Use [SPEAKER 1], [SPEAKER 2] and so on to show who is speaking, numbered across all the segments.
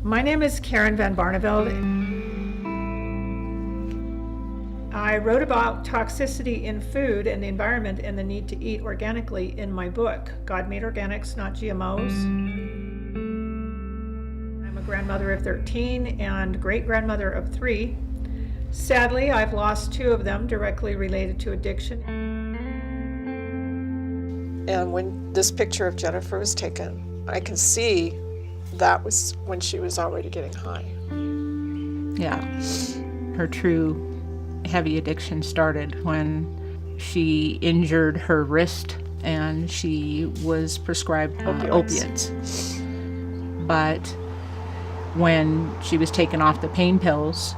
[SPEAKER 1] My name is Karen vanBarneveld. I wrote about toxicity in food and the environment and the need to eat organically in my book, God Made Organics, Not GMOs. I'm a grandmother of 13 and great-grandmother of 3. Sadly, I've lost 2 of them directly related to addiction.
[SPEAKER 2] And when this picture of Jennifer was taken, I can see that was when she was already getting high.
[SPEAKER 3] Yeah, her true heavy addiction started when she injured her wrist and she was prescribed opiates. But when she was taken off the pain pills,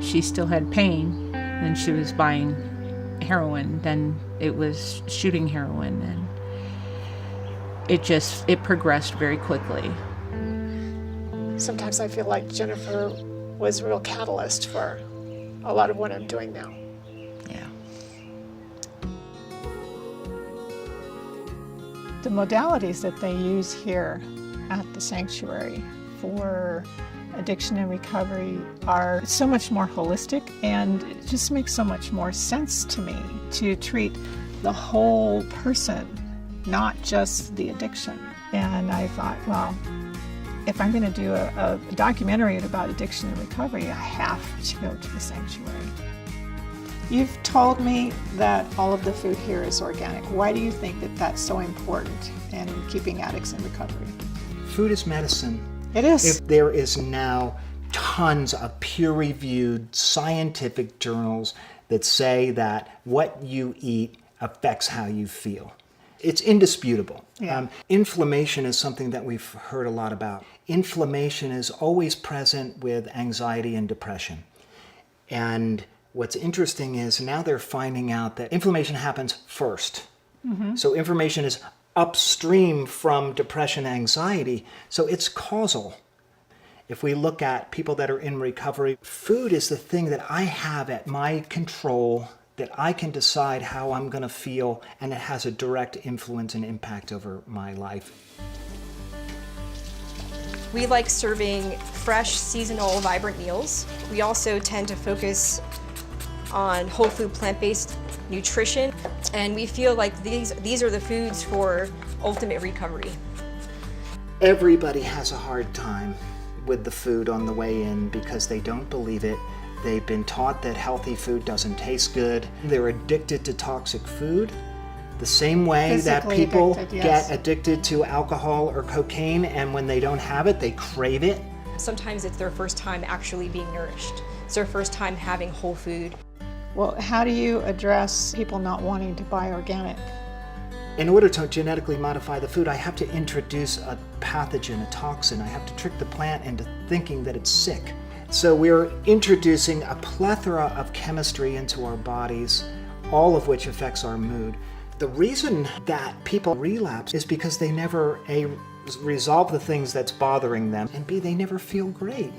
[SPEAKER 3] she still had pain, and she was buying heroin, then it was shooting heroin, and it progressed very quickly.
[SPEAKER 2] Sometimes I feel like Jennifer was a real catalyst for a lot of what I'm doing now.
[SPEAKER 3] Yeah.
[SPEAKER 1] The modalities that they use here at the sanctuary for addiction and recovery are so much more holistic, and it just makes so much more sense to me to treat the whole person, not just the addiction. And I thought, well, if I'm going to do a documentary about addiction and recovery, I have to go to the sanctuary. You've told me that all of the food here is organic. Why do you think that that's so important in keeping addicts in recovery?
[SPEAKER 4] Food is medicine.
[SPEAKER 1] It is.
[SPEAKER 4] If there is now tons of peer-reviewed scientific journals that say that what you eat affects how you feel. It's indisputable.
[SPEAKER 1] Yeah.
[SPEAKER 4] Inflammation is something that we've heard a lot about. Inflammation is always present with anxiety and depression. And what's interesting is now they're finding out that inflammation happens first. Mm-hmm. So inflammation is upstream from depression and anxiety, so it's causal. If we look at people that are in recovery, food is the thing that I have at my control, that I can decide how I'm going to feel, and it has a direct influence and impact over my life.
[SPEAKER 5] We like serving fresh, seasonal, vibrant meals. We also tend to focus on whole food, plant-based nutrition, and we feel like these are the foods for ultimate recovery.
[SPEAKER 4] Everybody has a hard time with the food on the way in because they don't believe it. They've been taught that healthy food doesn't taste good. They're addicted to toxic food the same way that people get addicted to alcohol or cocaine, and when they don't have it, they crave it.
[SPEAKER 5] Sometimes it's their first time actually being nourished. It's their first time having whole food.
[SPEAKER 1] Well, how do you address people not wanting to buy organic?
[SPEAKER 4] In order to genetically modify the food, I have to introduce a pathogen, a toxin. I have to trick the plant into thinking that it's sick. So we're introducing a plethora of chemistry into our bodies, all of which affects our mood. The reason that people relapse is because they never, A, resolve the things that's bothering them, and B, they never feel great.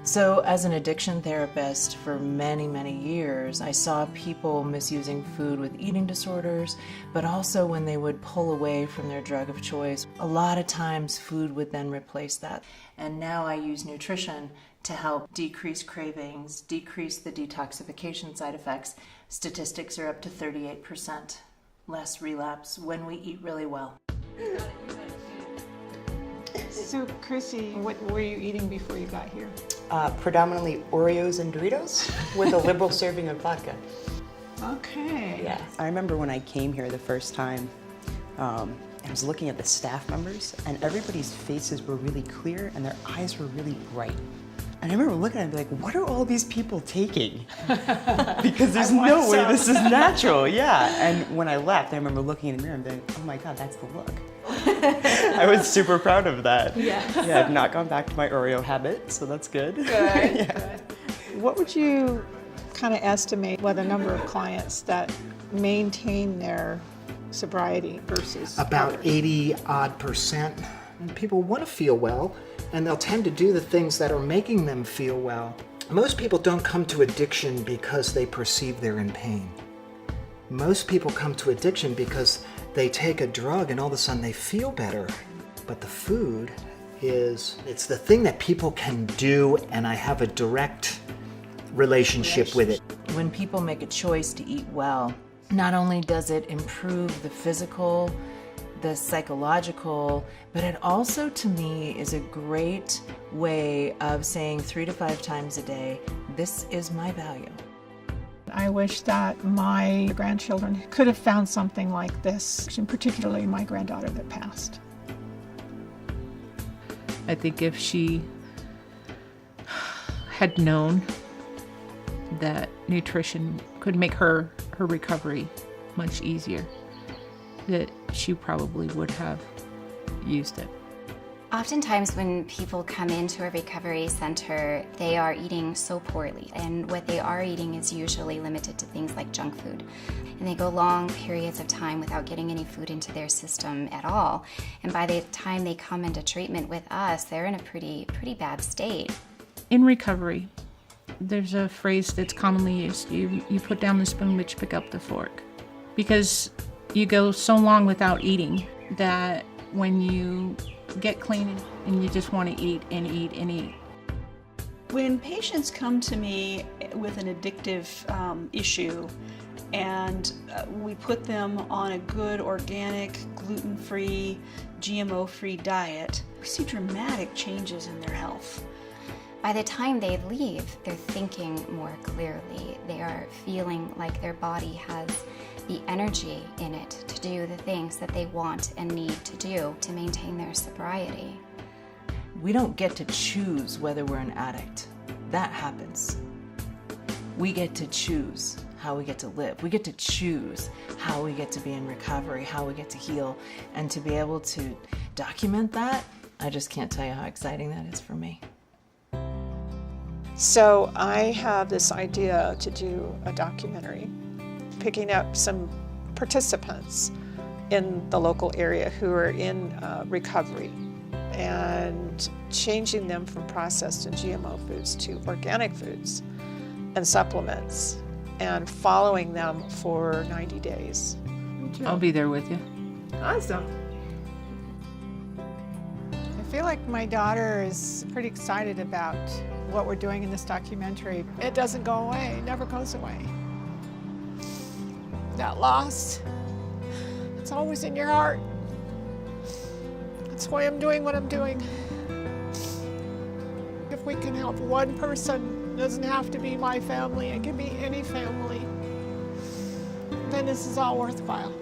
[SPEAKER 6] So as an addiction therapist for many, many years, I saw people misusing food with eating disorders, but also when they would pull away from their drug of choice, a lot of times food would then replace that. And now I use nutrition to help decrease cravings, decrease the detoxification side effects. Statistics are up to 38% less relapse when we eat really well.
[SPEAKER 1] So, Kryssi, what were you eating before you got here?
[SPEAKER 7] Predominantly Oreos and Doritos with a liberal serving of vodka.
[SPEAKER 1] Okay.
[SPEAKER 7] Yeah. I remember when I came here the first time, I was looking at the staff members, and everybody's faces were really clear and their eyes were really bright. And I remember looking at it and be like, what are all these people taking? Because there's no way this is natural, yeah. And when I left, I remember looking in the mirror and being, oh my God, that's the look. I was super proud of that.
[SPEAKER 5] Yes.
[SPEAKER 7] Yeah, I've not gone back to my Oreo habit, so that's good.
[SPEAKER 5] Good,
[SPEAKER 7] Yeah.
[SPEAKER 5] good.
[SPEAKER 1] What would you kind of estimate what the number of clients that maintain their sobriety versus
[SPEAKER 4] About
[SPEAKER 1] others?
[SPEAKER 4] 80-odd%. And people want to feel well, and they'll tend to do the things that are making them feel well. Most people don't come to addiction because they perceive they're in pain. Most people come to addiction because they take a drug and all of a sudden they feel better. But the food is it's the thing that people can do, and I have a direct relationship with it.
[SPEAKER 6] When people make a choice to eat well, not only does it improve the physical, the psychological, but it also, to me, is a great way of saying 3 to 5 times a day, this is my value.
[SPEAKER 1] I wish that my grandchildren could have found something like this, and particularly my granddaughter that passed.
[SPEAKER 3] I think if she had known that nutrition could make her recovery much easier, that she probably would have used it.
[SPEAKER 8] Oftentimes when people come into a recovery center, they are eating so poorly, and what they are eating is usually limited to things like junk food. And they go long periods of time without getting any food into their system at all. And by the time they come into treatment with us, they're in a pretty bad state.
[SPEAKER 3] In recovery, there's a phrase that's commonly used, you put down the spoon but you pick up the fork. Because you go so long without eating that when you get clean and you just want to eat and eat and eat.
[SPEAKER 9] When patients come to me with an addictive issue and we put them on a good, organic, gluten-free, GMO-free diet, we see dramatic changes in their health.
[SPEAKER 8] By the time they leave, they're thinking more clearly. They are feeling like their body has the energy in it to do the things that they want and need to do to maintain their sobriety.
[SPEAKER 6] We don't get to choose whether we're an addict. That happens. We get to choose how we get to live. We get to choose how we get to be in recovery, how we get to heal, and to be able to document that, I just can't tell you how exciting that is for me.
[SPEAKER 2] So I have this idea to do a documentary, picking up some participants in the local area who are in recovery and changing them from processed and GMO foods to organic foods and supplements and following them for 90 days.
[SPEAKER 3] I'll be there with you.
[SPEAKER 2] Awesome.
[SPEAKER 1] I feel like my daughter is pretty excited about what we're doing in this documentary. It doesn't go away, it never goes away. That loss, it's always in your heart. That's why I'm doing what I'm doing. If we can help one person, it doesn't have to be my family, it can be any family, then this is all worthwhile.